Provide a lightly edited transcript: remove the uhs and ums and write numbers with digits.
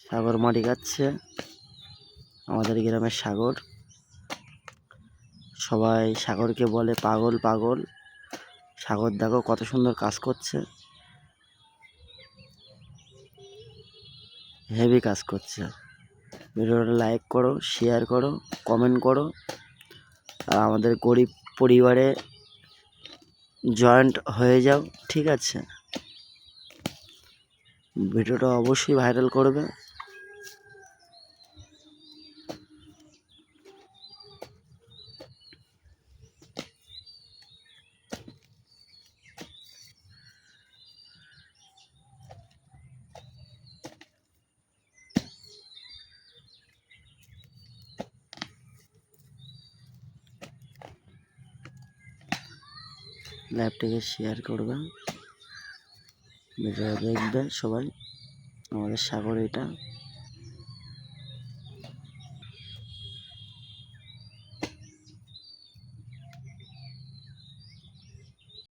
সাগর মাটি খাচ্ছে আমাদের গ্রামের সাগর। সবাই সাগরকে বলে পাগল পাগল। সাগর দেখো কত সুন্দর কাজ করছে, হেভি কাজ করছে। ভিডিওটা লাইক করো, শেয়ার করো, কমেন্ট করো, আর আমাদের গরিব পরিবারে জয়েন্ট হয়ে যাও, ঠিক আছে? ভিডিওটা অবশ্যই ভাইরাল করবে। লাইভটাকে শেয়ার করবে, ভিডিওটা দেখবে সবাই। আমাদের সাগর এটা।